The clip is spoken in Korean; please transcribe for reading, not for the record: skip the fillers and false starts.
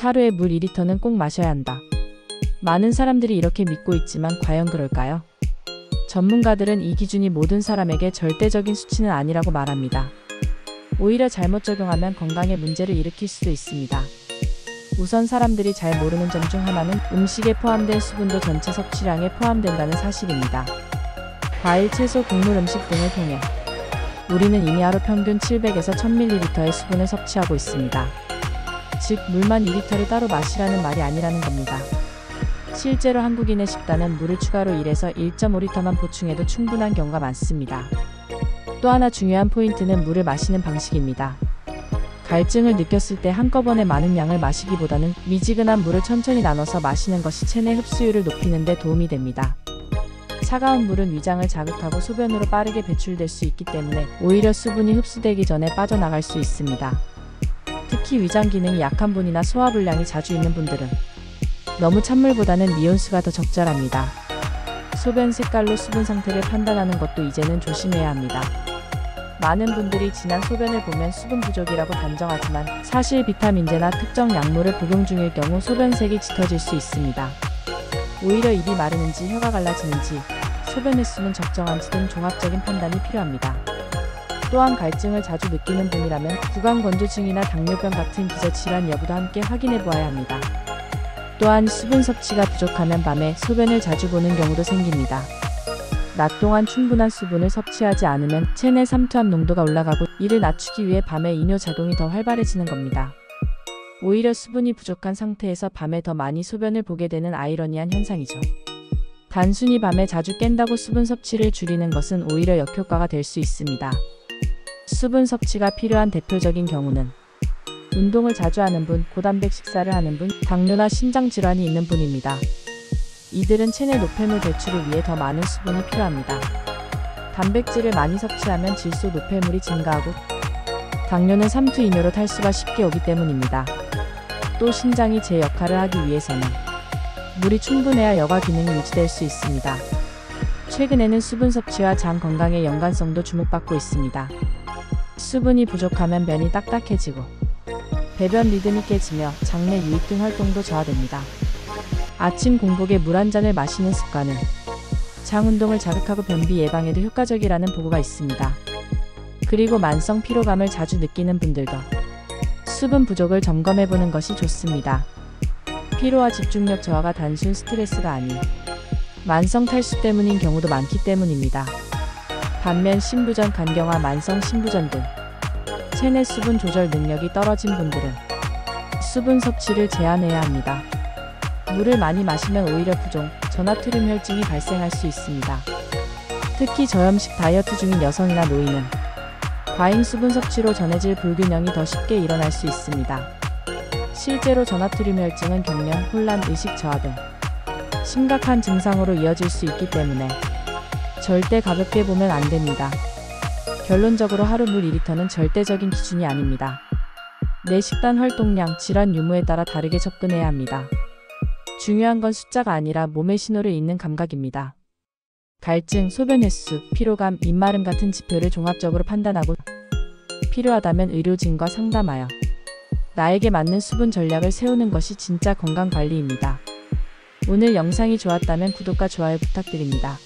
하루에 물 2리터는 꼭 마셔야 한다. 많은 사람들이 이렇게 믿고 있지만 과연 그럴까요? 전문가들은 이 기준이 모든 사람에게 절대적인 수치는 아니라고 말합니다. 오히려 잘못 적용하면 건강에 문제를 일으킬 수도 있습니다. 우선 사람들이 잘 모르는 점 중 하나는 음식에 포함된 수분도 전체 섭취량에 포함된다는 사실입니다. 과일, 채소, 곡물, 음식 등을 통해 우리는 이미 하루 평균 700에서 1000ml의 수분을 섭취하고 있습니다. 즉, 물만 2리터를 따로 마시라는 말이 아니라는 겁니다. 실제로 한국인의 식단은 물을 추가로 1에서 1.5리터만 보충해도 충분한 경우가 많습니다. 또 하나 중요한 포인트는 물을 마시는 방식입니다. 갈증을 느꼈을 때 한꺼번에 많은 양을 마시기보다는 미지근한 물을 천천히 나눠서 마시는 것이 체내 흡수율을 높이는 데 도움이 됩니다. 차가운 물은 위장을 자극하고 소변으로 빠르게 배출될 수 있기 때문에 오히려 수분이 흡수되기 전에 빠져나갈 수 있습니다. 특히 위장 기능이 약한 분이나 소화불량이 자주 있는 분들은 너무 찬물보다는 미온수가 더 적절합니다. 소변 색깔로 수분 상태를 판단하는 것도 이제는 조심해야 합니다. 많은 분들이 진한 소변을 보면 수분 부족이라고 단정하지만 사실 비타민제나 특정 약물을 복용 중일 경우 소변색이 짙어질 수 있습니다. 오히려 입이 마르는지 혀가 갈라지는지 소변 횟수는 적정한지 등 종합적인 판단이 필요합니다. 또한 갈증을 자주 느끼는 분이라면 구강건조증이나 당뇨병 같은 기저질환 여부도 함께 확인해 보아야 합니다. 또한 수분 섭취가 부족하면 밤에 소변을 자주 보는 경우도 생깁니다. 낮 동안 충분한 수분을 섭취하지 않으면 체내 삼투압 농도가 올라가고 이를 낮추기 위해 밤에 이뇨 작용이 더 활발해지는 겁니다. 오히려 수분이 부족한 상태에서 밤에 더 많이 소변을 보게 되는 아이러니한 현상이죠. 단순히 밤에 자주 깬다고 수분 섭취를 줄이는 것은 오히려 역효과가 될 수 있습니다. 수분 섭취가 필요한 대표적인 경우는 운동을 자주 하는 분, 고단백 식사를 하는 분, 당뇨나 신장 질환이 있는 분입니다. 이들은 체내 노폐물 배출을 위해 더 많은 수분이 필요합니다. 단백질을 많이 섭취하면 질소 노폐물이 증가하고 당뇨는 삼투이뇨로 탈수가 쉽게 오기 때문입니다. 또 신장이 제 역할을 하기 위해서는 물이 충분해야 여과 기능이 유지될 수 있습니다. 최근에는 수분 섭취와 장 건강의 연관성도 주목받고 있습니다. 수분이 부족하면 변이 딱딱해지고 배변 리듬이 깨지며 장내 유익 등 활동도 저하됩니다. 아침 공복에 물 한 잔을 마시는 습관은 장 운동을 자극하고 변비 예방에도 효과적이라는 보고가 있습니다. 그리고 만성 피로감을 자주 느끼는 분들도 수분 부족을 점검해보는 것이 좋습니다. 피로와 집중력 저하가 단순 스트레스가 아닌 만성 탈수 때문인 경우도 많기 때문입니다. 반면 신부전, 간경화, 만성 신부전 등 체내 수분 조절 능력이 떨어진 분들은 수분 섭취를 제한해야 합니다. 물을 많이 마시면 오히려 부종, 저나트륨 혈증이 발생할 수 있습니다. 특히 저염식 다이어트 중인 여성이나 노인은 과잉 수분 섭취로 전해질 불균형이 더 쉽게 일어날 수 있습니다. 실제로 저나트륨 혈증은 경련, 혼란, 의식 저하 등 심각한 증상으로 이어질 수 있기 때문에 절대 가볍게 보면 안 됩니다. 결론적으로 하루 물 2리터는 절대적인 기준이 아닙니다. 내 식단 활동량, 질환 유무에 따라 다르게 접근해야 합니다. 중요한 건 숫자가 아니라 몸의 신호를 읽는 감각입니다. 갈증, 소변 횟수, 피로감, 입마름 같은 지표를 종합적으로 판단하고 필요하다면 의료진과 상담하여 나에게 맞는 수분 전략을 세우는 것이 진짜 건강관리입니다. 오늘 영상이 좋았다면 구독과 좋아요 부탁드립니다.